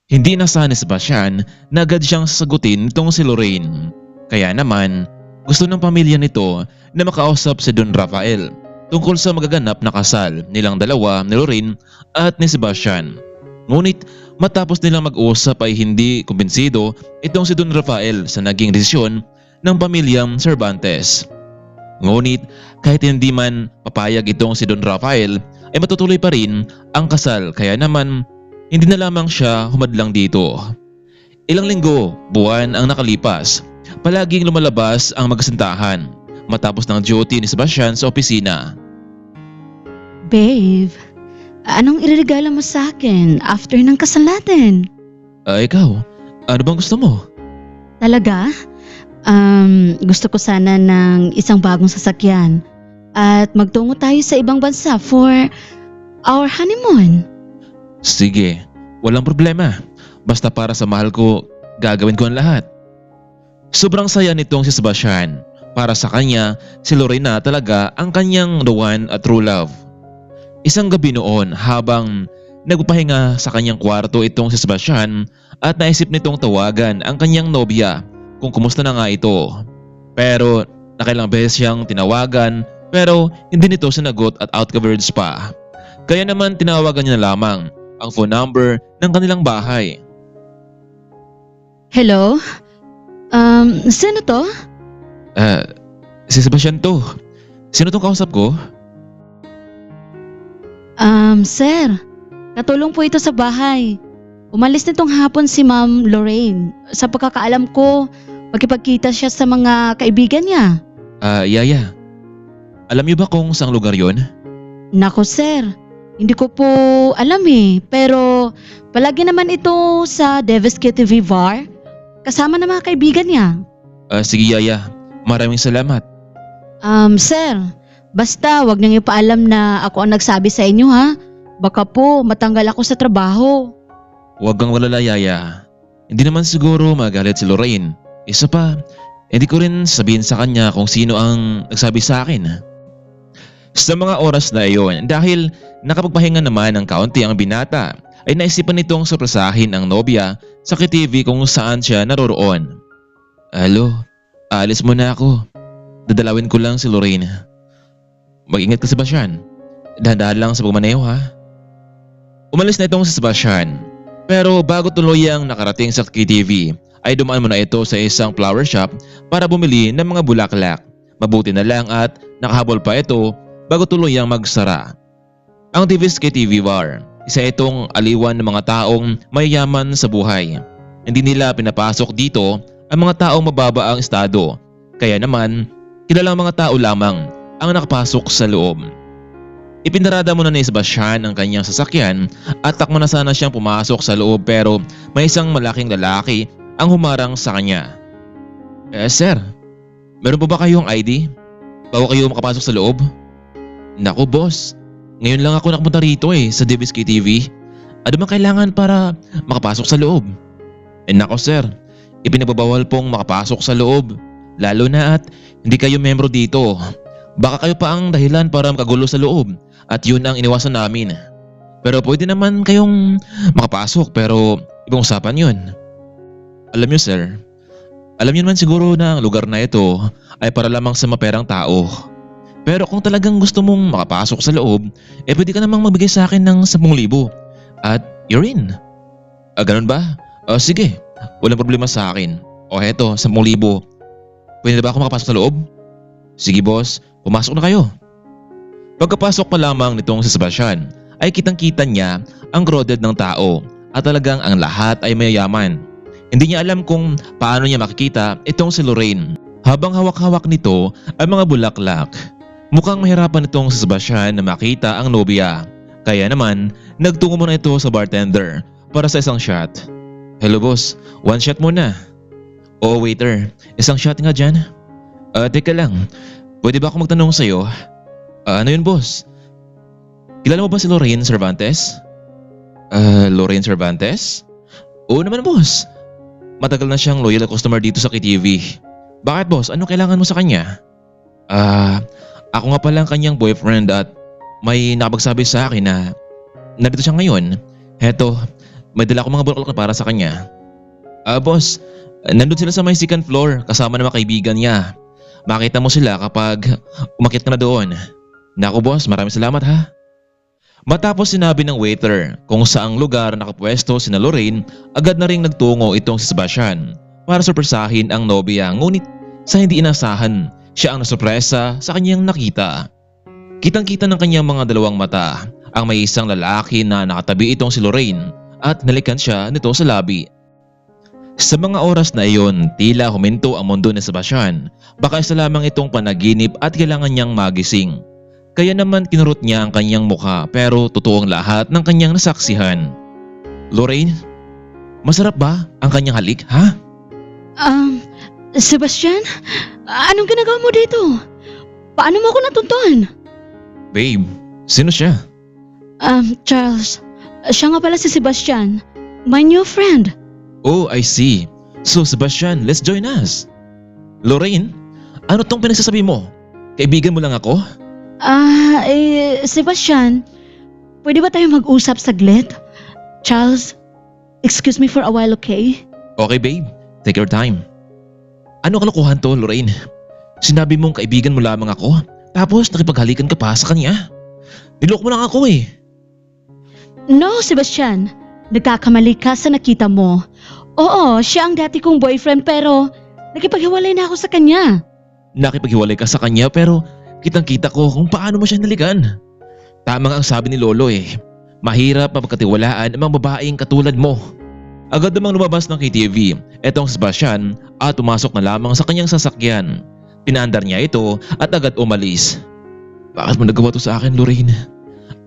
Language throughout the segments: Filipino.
Hindi inasahan ni Sebastian na agad siyang sasagutin nitong si Lorraine. Kaya naman, gusto ng pamilya nito na makausap si Don Rafael tungkol sa magaganap na kasal nilang dalawa ni Lorraine at ni Sebastian. Ngunit matapos nilang mag-usap ay hindi kumbinsido itong si Don Rafael sa naging desisyon ng pamilyang Cervantes. Ngunit kahit hindi man papayag itong si Don Rafael ay matutuloy pa rin ang kasal, kaya naman hindi na lamang siya humadlang dito. Ilang linggo, buwan ang nakalipas, palaging lumalabas ang magkasintahan matapos ng duty ni Sebastian sa opisina. Babe, anong ireregalo mo sa akin after ng kasal natin? Ikaw, ano bang gusto mo? Talaga? Gusto ko sana ng isang bagong sasakyan at magtungo tayo sa ibang bansa for our honeymoon. Sige, walang problema. Basta para sa mahal ko, gagawin ko ang lahat. Sobrang saya nitong si Sebastian. Para sa kanya, si Lorraine na talaga ang kanyang the one at true love. Isang gabi noon habang nagpapahinga sa kanyang kwarto itong si Sebastian at naisip nitong tawagan ang kanyang nobya kung kumusta na nga ito. Pero nakailang beses siyang tinawagan pero hindi nito sinagot at outcoverage pa. Kaya naman tinawagan niya na lamang ang phone number ng kanilang bahay. Hello? Sino to? Si Sebastian to. Sino tong kausap ko? Sir, katulong po ito sa bahay. Umalis nitong hapon si Ma'am Lorraine. Sa pagkakaalam ko, magkipagkita siya sa mga kaibigan niya. Yaya. Alam niyo ba kung saang lugar yon? Nako sir, hindi ko po alam pero palagi naman ito sa Davis KTV Bar. Kasama ng mga kaibigan niya. Sige Yaya, maraming salamat. Sir, basta wag niyong ipaalam na ako ang nagsabi sa inyo ha. Baka po matanggal ako sa trabaho. Huwag kang walala Yaya. Hindi naman siguro magalit si Lorraine. Isa pa, hindi ko rin sabihin sa kanya kung sino ang nagsabi sa akin. Sa mga oras na iyon, dahil nakapagpahinga naman ng kaunti ang binata, ay naisipan nitong sorpresahin ang nobya sa KTV kung saan siya naroroon. Alo, alis muna ako. Dadalawin ko lang si Lorraine. Mag-ingat ka Sebastian. Dahan-dahan lang sa pagmaneho ha. Umalis na itong si Sebastian. Pero bago tuluyang nakarating sa KTV, ay dumaan muna ito sa isang flower shop para bumili ng mga bulaklak. Mabuti na lang at nakahabol pa ito bago tuluyang magsara. Ang Davis KTV Bar, isa itong aliwan ng mga taong mayayaman sa buhay. Hindi nila pinapasok dito ang mga taong mababa ang estado. Kaya naman, kilalang mga tao lamang ang nakapasok sa loob. Ipinarada muna ni Sebastian ang kanyang sasakyan at takmo na sana siyang pumasok sa loob pero may isang malaking lalaki ang humarang sa kanya. Sir, meron po ba kayong ID? Bago kayo makapasok sa loob? Naku boss, ngayon lang ako nakapunta rito sa Davis KTV. Ano bang kailangan para makapasok sa loob? Nako sir, ipinagbabawal pong makapasok sa loob. Lalo na at hindi kayo membro dito. Baka kayo pa ang dahilan para makagulo sa loob at yun ang iniwasan namin. Pero pwede naman kayong makapasok pero ibang usapan yun. Alam niyo sir, alam niyo naman siguro na ang lugar na ito ay para lamang sa maperang tao. Pero kung talagang gusto mong makapasok sa loob, pwede ka namang magbigay sa akin ng 10,000 at you're in. Ganun ba? Sige, walang problema sa akin. O heto, 10,000. Pwede na ba ako makapasok sa loob? Sige boss, pumasok na kayo. Pagkapasok pa lamang nitong si Sebastian ay kitang-kita niya ang crowded ng tao at talagang ang lahat ay mayayaman. Hindi niya alam kung paano niya makikita itong si Lorraine. Habang hawak-hawak nito ang mga bulaklak, mukhang mahirapan itong si Sebastian na makita ang nobya. Kaya naman, nagtungo muna ito sa bartender para sa isang shot. Hello boss, 1 shot muna. Oo waiter, isang shot nga dyan. Teka lang, pwede ba ako magtanong sa'yo? Ano yun boss? Kilala mo ba si Lorraine Cervantes? Lorraine Cervantes? Oo naman boss. Matagal na siyang loyal customer dito sa KTV. Bakit boss? Ano kailangan mo sa kanya? Ako nga pala ang kanyang boyfriend at may nakapagsabi sa akin na nandito siya ngayon. Heto, may dala akong mga bulaklak para sa kanya. Boss, nandun sila sa may second floor kasama ng mga kaibigan niya. Makita mo sila kapag umakyat ka na doon. Naku boss, maraming salamat ha. Matapos sinabi ng waiter kung saang lugar nakapwesto sina Lorraine, agad na ring nagtungo itong si Sebastian para sorpresahin ang nobya, ngunit sa hindi inasahan, siya ang nasurpresa sa kanyang nakita. Kitang-kita ng kanyang mga dalawang mata ang may isang lalaki na nakatabi itong si Lorraine at nalikan siya nito sa labi. Sa mga oras na iyon, tila huminto ang mundo ni Sebastian. Baka isa lamang itong panaginip at kailangan niyang magising. Kaya naman kinurot niya ang kanyang mukha pero totoo ang lahat ng kanyang nasaksihan. Lorraine, masarap ba ang kanyang halik, ha? Sebastian, anong ginagawa mo dito? Paano mo ako natuntuhan? Babe, sino siya? Charles, siya nga pala si Sebastian, my new friend. Oh, I see. So Sebastian, let's join us. Lorraine, ano tong pinagsasabi mo? Kaibigan mo lang ako? Sebastian, pwede ba tayo mag-usap saglit? Charles, excuse me for a while, okay? Okay babe, take your time. Ano kalokohan to, Lorraine? Sinabi mong kaibigan mo lamang ako, tapos nakipaghalikan ka pa sa kanya? Niloko mo lang ako eh. No, Sebastian. Nagkakamali ka sa nakita mo. Oo, siya ang dati kong boyfriend pero nakipaghiwalay na ako sa kanya. Nakipaghiwalay ka sa kanya pero kitang-kita ko kung paano mo siya nalikan. Tama nga ang sabi ni Lolo eh. Mahirap mapagkatiwalaan ang mga babaeng katulad mo. Agad namang lumabas ng KTV etong Sebastian at pumasok na lamang sa kanyang sasakyan. Pinaandar niya ito at agad umalis. Bakit mo nagawa to sa akin, Lorraine?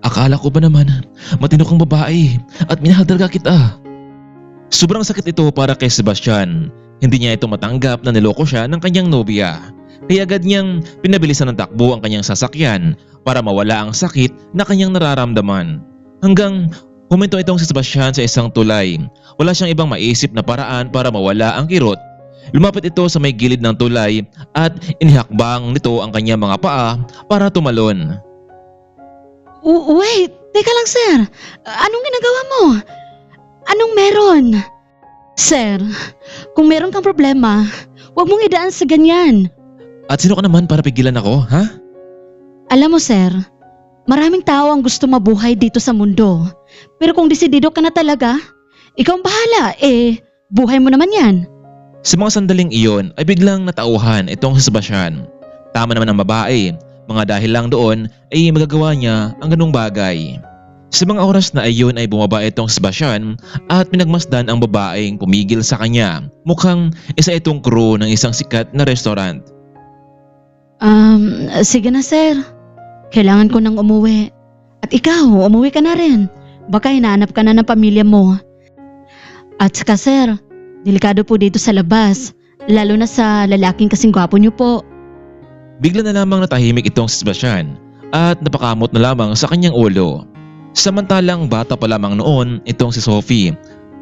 Akala ko ba naman matino kang babae at minahal talaga kita. Sobrang sakit ito para kay Sebastian. Hindi niya ito matanggap na niloko siya ng kanyang nobya. Kaya agad niyang pinabilisan ng takbo ang kanyang sasakyan para mawala ang sakit na kanyang nararamdaman. Hanggang huminto itong si Sebastian sa isang tulay. Wala siyang ibang maisip na paraan para mawala ang kirot. Lumapit ito sa may gilid ng tulay at inihakbang nito ang kanyang mga paa para tumalon. Wait, teka lang sir. Anong ginagawa mo? Anong meron? Sir, kung meron kang problema, huwag mong idaan sa ganyan. At sino ka naman para pigilan ako, ha? Alam mo sir, maraming tao ang gusto mabuhay dito sa mundo. Pero kung desidido ka na talaga, ikaw ang bahala, buhay mo naman yan. Sa mga sandaling iyon ay biglang natauhan itong si Sebastian. Tama naman ang babae, mga dahil lang doon ay magagawa niya ang ganung bagay. Sa mga oras na iyon ay bumaba itong si Sebastian at pinagmasdan ang babaeng pumigil sa kanya. Mukhang isa itong crew ng isang sikat na restaurant. Sige na sir. Kailangan ko nang umuwi. At ikaw, umuwi ka na rin. Baka hinahanap ka na ng pamilya mo. At saka sir, delikado po dito sa labas. Lalo na sa lalaking kasing gwapo niyo po. Bigla na lamang natahimik itong si Sebastian at napakamot na lamang sa kanyang ulo. Samantalang bata pa lamang noon itong si Sophie.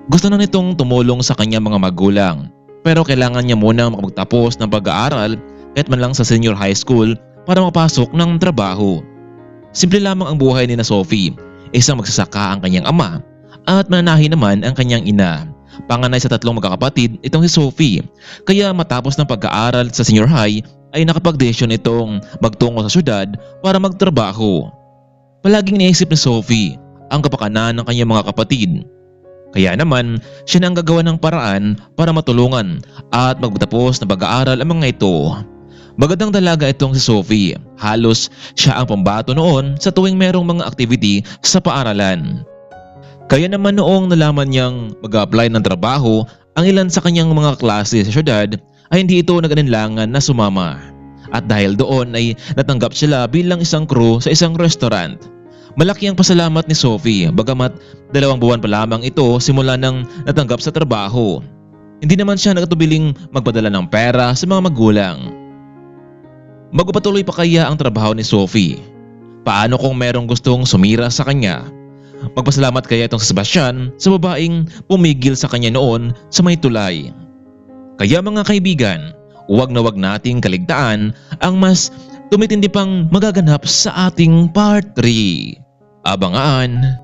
Gusto na nitong tumulong sa kanyang mga magulang. Pero kailangan niya munang makapagtapos ng pag-aaral kahit man lang sa senior high school para mapasok ng trabaho. Simple lamang ang buhay ni na Sophie. Isang magsasaka ang kanyang ama at mananahi naman ang kanyang ina. Panganay sa 3 magkakapatid itong si Sophie. Kaya matapos ng pag-aaral sa senior high ay nakapag-desisyon itong magtungo sa syudad para magtrabaho. Palaging iniisip ni Sophie ang kapakanan ng kanyang mga kapatid. Kaya naman siya na ang gagawa ng paraan para matulungan at magtapos na pag-aaral ang mga ito. Magandang dalaga itong si Sophie. Halos siya ang pambato noon sa tuwing merong mga activity sa paaralan. Kaya naman noong nalaman niyang mag-apply ng trabaho ang ilan sa kanyang mga klase sa syudad ay hindi ito nag-alinlangan na sumama. At dahil doon ay natanggap sila bilang isang crew sa isang restaurant. Malaki ang pasalamat ni Sophie bagamat 2 buwan pa lamang ito simula nang natanggap sa trabaho. Hindi naman siya nagatubiling magpadala ng pera sa mga magulang. Magpapatuloy pa kaya ang trabaho ni Sophie? Paano kung merong gustong sumira sa kanya? Magpasalamat kaya itong si Sebastian sa babaeng pumigil sa kanya noon sa may tulay. Kaya mga kaibigan, huwag na huwag nating kaligtaan ang mas tumitindi pang magaganap sa ating part 3. Abangan!